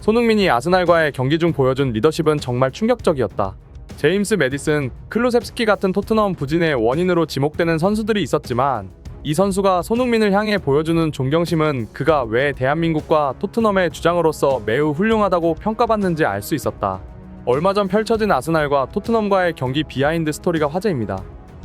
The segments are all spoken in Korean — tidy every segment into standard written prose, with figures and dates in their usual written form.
손흥민이 아스날과의 경기 중 보여준 리더십은 정말 충격적이었다. 제임스 매디슨, 클루셉스키 같은 토트넘 부진의 원인으로 지목되는 선수들이 있었지만 이 선수가 손흥민을 향해 보여주는 존경심은 그가 왜 대한민국과 토트넘의 주장으로서 매우 훌륭하다고 평가받는지 알 수 있었다. 얼마 전 펼쳐진 아스날과 토트넘과의 경기 비하인드 스토리가 화제입니다.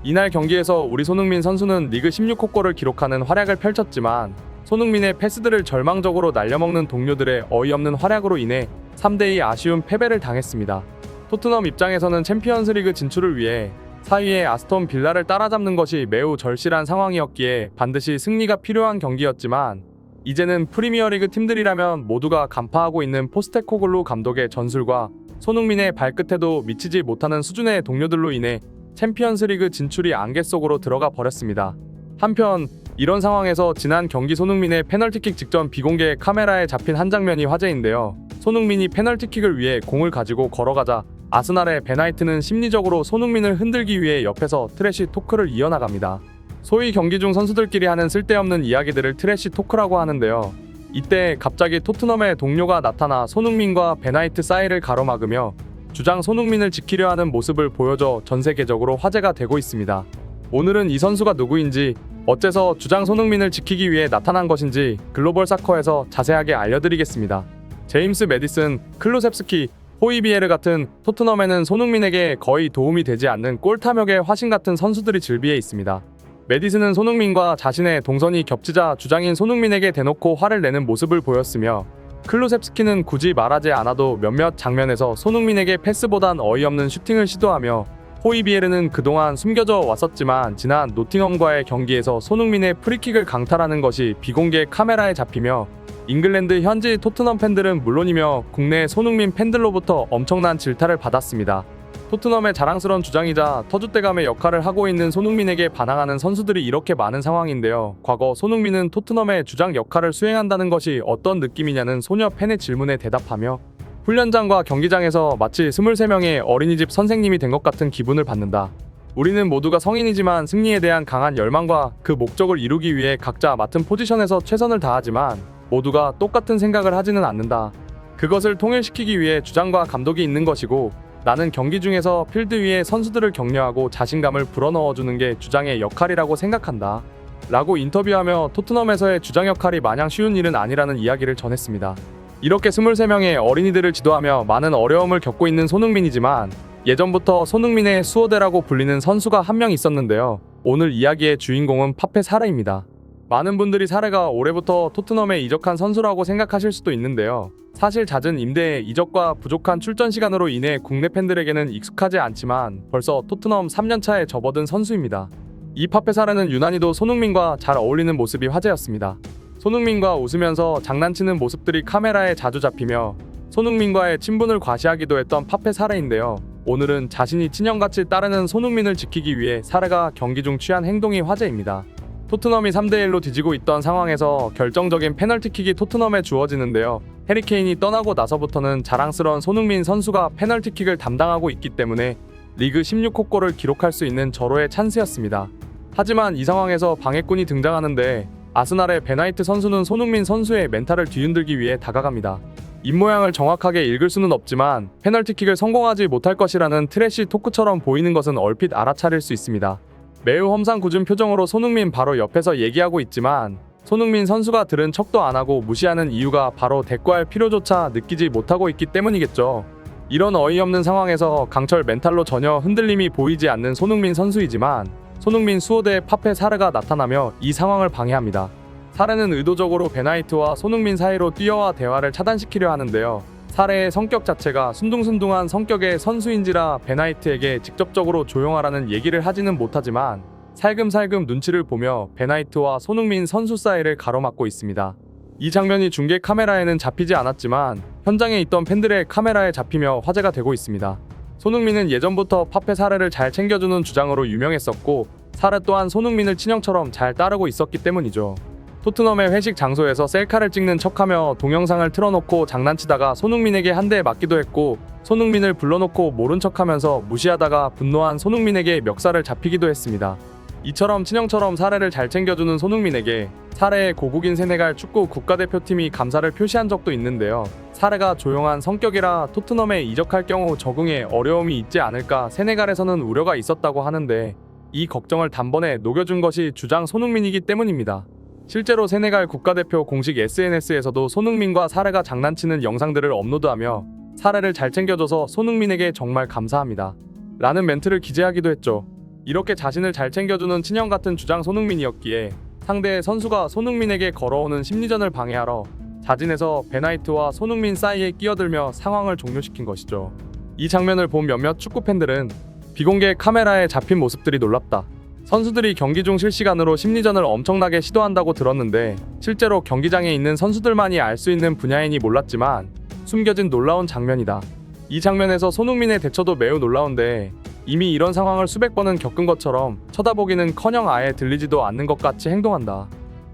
이날 경기에서 우리 손흥민 선수는 리그 16호 골을 기록하는 활약을 펼쳤지만 손흥민의 패스들을 절망적으로 날려먹는 동료들의 어이없는 활약으로 인해 3대2 아쉬운 패배를 당했습니다. 토트넘 입장에서는 챔피언스리그 진출을 위해 4위의 아스톤 빌라를 따라잡는 것이 매우 절실한 상황이었기에 반드시 승리가 필요한 경기였지만 이제는 프리미어리그 팀들이라면 모두가 간파하고 있는 포스테코글루 감독의 전술과 손흥민의 발끝에도 미치지 못하는 수준의 동료들로 인해 챔피언스리그 진출이 안개 속으로 들어가 버렸습니다. 한편 이런 상황에서 지난 경기 손흥민의 페널티킥 직전 비공개 카메라에 잡힌 한 장면이 화제인데요. 손흥민이 페널티킥을 위해 공을 가지고 걸어가자 아스날의 베나이트는 심리적으로 손흥민을 흔들기 위해 옆에서 트래시 토크를 이어나갑니다. 소위 경기 중 선수들끼리 하는 쓸데없는 이야기들을 트래시 토크라고 하는데요. 이때 갑자기 토트넘의 동료가 나타나 손흥민과 베나이트 사이를 가로막으며 주장 손흥민을 지키려 하는 모습을 보여줘 전 세계적으로 화제가 되고 있습니다. 오늘은 이 선수가 누구인지, 어째서 주장 손흥민을 지키기 위해 나타난 것인지 글로벌 사커에서 자세하게 알려드리겠습니다. 제임스 매디슨, 클루셉스키, 호이비에르 같은 토트넘에는 손흥민에게 거의 도움이 되지 않는 골탐욕의 화신 같은 선수들이 즐비해 있습니다. 매디슨은 손흥민과 자신의 동선이 겹치자 주장인 손흥민에게 대놓고 화를 내는 모습을 보였으며 클루셉스키는 굳이 말하지 않아도 몇몇 장면에서 손흥민에게 패스보단 어이없는 슈팅을 시도하며 호이비에르는 그동안 숨겨져 왔었지만 지난 노팅엄과의 경기에서 손흥민의 프리킥을 강탈하는 것이 비공개 카메라에 잡히며 잉글랜드 현지 토트넘 팬들은 물론이며 국내 손흥민 팬들로부터 엄청난 질타를 받았습니다. 토트넘의 자랑스러운 주장이자 터줏대감의 역할을 하고 있는 손흥민에게 반항하는 선수들이 이렇게 많은 상황인데요. 과거 손흥민은 토트넘의 주장 역할을 수행한다는 것이 어떤 느낌이냐는 소녀 팬의 질문에 대답하며 훈련장과 경기장에서 마치 23명의 어린이집 선생님이 된 것 같은 기분을 받는다. 우리는 모두가 성인이지만 승리에 대한 강한 열망과 그 목적을 이루기 위해 각자 맡은 포지션에서 최선을 다하지만 모두가 똑같은 생각을 하지는 않는다. 그것을 통일시키기 위해 주장과 감독이 있는 것이고 나는 경기 중에서 필드 위에 선수들을 격려하고 자신감을 불어넣어주는 게 주장의 역할이라고 생각한다. 라고 인터뷰하며 토트넘에서의 주장 역할이 마냥 쉬운 일은 아니라는 이야기를 전했습니다. 이렇게 23명의 어린이들을 지도하며 많은 어려움을 겪고 있는 손흥민이지만 예전부터 손흥민의 수호대라고 불리는 선수가 한 명 있었는데요. 오늘 이야기의 주인공은 파페 사르입니다. 많은 분들이 사르가 올해부터 토트넘에 이적한 선수라고 생각하실 수도 있는데요. 사실 잦은 임대의 이적과 부족한 출전 시간으로 인해 국내 팬들에게는 익숙하지 않지만 벌써 토트넘 3년차에 접어든 선수입니다. 이 파페 사르는 유난히도 손흥민과 잘 어울리는 모습이 화제였습니다. 손흥민과 웃으면서 장난치는 모습들이 카메라에 자주 잡히며 손흥민과의 친분을 과시하기도 했던 파페 사르인데요. 오늘은 자신이 친형같이 따르는 손흥민을 지키기 위해 사르가 경기 중 취한 행동이 화제입니다. 토트넘이 3대1로 뒤지고 있던 상황에서 결정적인 페널티킥이 토트넘에 주어지는데요. 해리케인이 떠나고 나서부터는 자랑스러운 손흥민 선수가 페널티킥을 담당하고 있기 때문에 리그 16호 골을 기록할 수 있는 절호의 찬스였습니다. 하지만 이 상황에서 방해꾼이 등장하는데 아스날의 베나이트 선수는 손흥민 선수의 멘탈을 뒤흔들기 위해 다가갑니다. 입모양을 정확하게 읽을 수는 없지만 페널티킥을 성공하지 못할 것이라는 트래시 토크처럼 보이는 것은 얼핏 알아차릴 수 있습니다. 매우 험상궂은 표정으로 손흥민 바로 옆에서 얘기하고 있지만 손흥민 선수가 들은 척도 안 하고 무시하는 이유가 바로 대꾸할 필요조차 느끼지 못하고 있기 때문이겠죠. 이런 어이없는 상황에서 강철 멘탈로 전혀 흔들림이 보이지 않는 손흥민 선수이지만 손흥민 수호대 파페 사르가 나타나며 이 상황을 방해합니다. 사르는 의도적으로 베나이트와 손흥민 사이로 뛰어와 대화를 차단시키려 하는데요. 사르의 성격 자체가 순둥순둥한 성격의 선수인지라 베나이트에게 직접적으로 조용하라는 얘기를 하지는 못하지만 살금살금 눈치를 보며 베나이트와 손흥민 선수 사이를 가로막고 있습니다. 이 장면이 중계 카메라에는 잡히지 않았지만 현장에 있던 팬들의 카메라에 잡히며 화제가 되고 있습니다. 손흥민은 예전부터 파페 사르를 잘 챙겨주는 주장으로 유명했었고 사르 또한 손흥민을 친형처럼 잘 따르고 있었기 때문이죠. 토트넘의 회식 장소에서 셀카를 찍는 척하며 동영상을 틀어놓고 장난치다가 손흥민에게 한 대 맞기도 했고 손흥민을 불러놓고 모른 척하면서 무시하다가 분노한 손흥민에게 멱살을 잡히기도 했습니다. 이처럼 친형처럼 사르를 잘 챙겨주는 손흥민에게 사르의 고국인 세네갈 축구 국가대표팀이 감사를 표시한 적도 있는데요. 사르가 조용한 성격이라 토트넘에 이적할 경우 적응에 어려움이 있지 않을까 세네갈에서는 우려가 있었다고 하는데 이 걱정을 단번에 녹여준 것이 주장 손흥민이기 때문입니다. 실제로 세네갈 국가대표 공식 SNS에서도 손흥민과 사르가 장난치는 영상들을 업로드하며 사르를 잘 챙겨줘서 손흥민에게 정말 감사합니다 라는 멘트를 기재하기도 했죠. 이렇게 자신을 잘 챙겨주는 친형 같은 주장 손흥민이었기에 상대의 선수가 손흥민에게 걸어오는 심리전을 방해하러 자진해서 베나이트와 손흥민 사이에 끼어들며 상황을 종료시킨 것이죠. 이 장면을 본 몇몇 축구 팬들은 비공개 카메라에 잡힌 모습들이 놀랍다. 선수들이 경기 중 실시간으로 심리전을 엄청나게 시도한다고 들었는데 실제로 경기장에 있는 선수들만이 알 수 있는 분야이니 몰랐지만 숨겨진 놀라운 장면이다. 이 장면에서 손흥민의 대처도 매우 놀라운데 이미 이런 상황을 수백 번은 겪은 것처럼 쳐다보기는커녕 아예 들리지도 않는 것 같이 행동한다.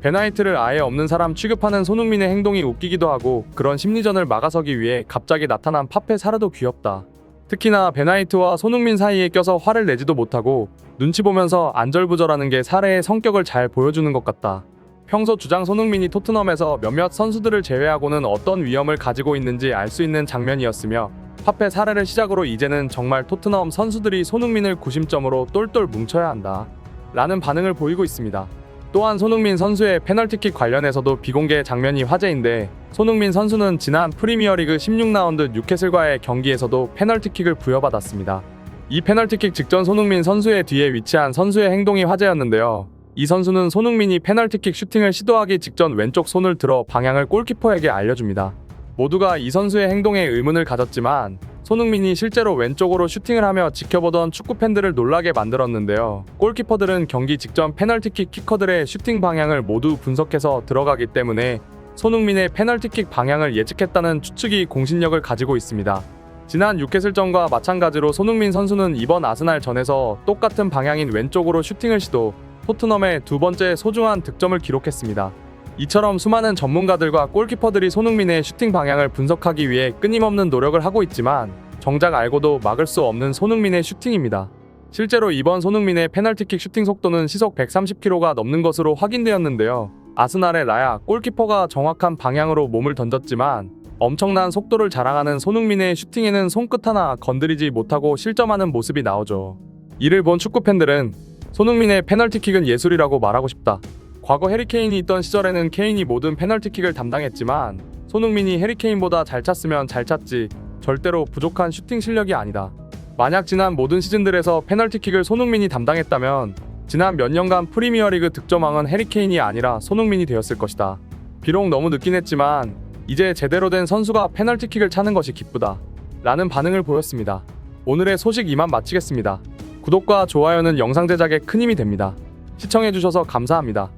베나이트를 아예 없는 사람 취급하는 손흥민의 행동이 웃기기도 하고 그런 심리전을 막아서기 위해 갑자기 나타난 파페 사르도 귀엽다. 특히나 베나이트와 손흥민 사이에 껴서 화를 내지도 못하고 눈치 보면서 안절부절하는 게 사르의 성격을 잘 보여주는 것 같다. 평소 주장 손흥민이 토트넘에서 몇몇 선수들을 제외하고는 어떤 위험을 가지고 있는지 알 수 있는 장면이었으며 파페 사르를 시작으로 이제는 정말 토트넘 선수들이 손흥민을 구심점으로 똘똘 뭉쳐야 한다 라는 반응을 보이고 있습니다. 또한 손흥민 선수의 페널티킥 관련해서도 비공개 장면이 화제인데 손흥민 선수는 지난 프리미어리그 16라운드 뉴캐슬과의 경기에서도 페널티킥을 부여받았습니다. 이 페널티킥 직전 손흥민 선수의 뒤에 위치한 선수의 행동이 화제였는데요. 이 선수는 손흥민이 페널티킥 슈팅을 시도하기 직전 왼쪽 손을 들어 방향을 골키퍼에게 알려줍니다. 모두가 이 선수의 행동에 의문을 가졌지만 손흥민이 실제로 왼쪽으로 슈팅을 하며 지켜보던 축구 팬들을 놀라게 만들었는데요. 골키퍼들은 경기 직전 페널티킥 키커들의 슈팅 방향을 모두 분석해서 들어가기 때문에 손흥민의 페널티킥 방향을 예측했다는 추측이 공신력을 가지고 있습니다. 지난 뉴캐슬전과 마찬가지로 손흥민 선수는 이번 아스날전에서 똑같은 방향인 왼쪽으로 슈팅을 시도, 토트넘의 두 번째 소중한 득점을 기록했습니다. 이처럼 수많은 전문가들과 골키퍼들이 손흥민의 슈팅 방향을 분석하기 위해 끊임없는 노력을 하고 있지만 정작 알고도 막을 수 없는 손흥민의 슈팅입니다. 실제로 이번 손흥민의 페널티킥 슈팅 속도는 시속 130km가 넘는 것으로 확인되었는데요. 아스날의 라야 골키퍼가 정확한 방향으로 몸을 던졌지만 엄청난 속도를 자랑하는 손흥민의 슈팅에는 손끝 하나 건드리지 못하고 실점하는 모습이 나오죠. 이를 본 축구팬들은 손흥민의 페널티킥은 예술이라고 말하고 싶다. 과거 해리케인이 있던 시절에는 케인이 모든 페널티킥을 담당했지만 손흥민이 해리케인보다 잘 찼으면 잘 찼지 절대로 부족한 슈팅 실력이 아니다. 만약 지난 모든 시즌들에서 페널티킥을 손흥민이 담당했다면 지난 몇 년간 프리미어리그 득점왕은 해리케인이 아니라 손흥민이 되었을 것이다. 비록 너무 늦긴 했지만 이제 제대로 된 선수가 페널티킥을 차는 것이 기쁘다 라는 반응을 보였습니다. 오늘의 소식 이만 마치겠습니다. 구독과 좋아요는 영상 제작에 큰 힘이 됩니다. 시청해주셔서 감사합니다.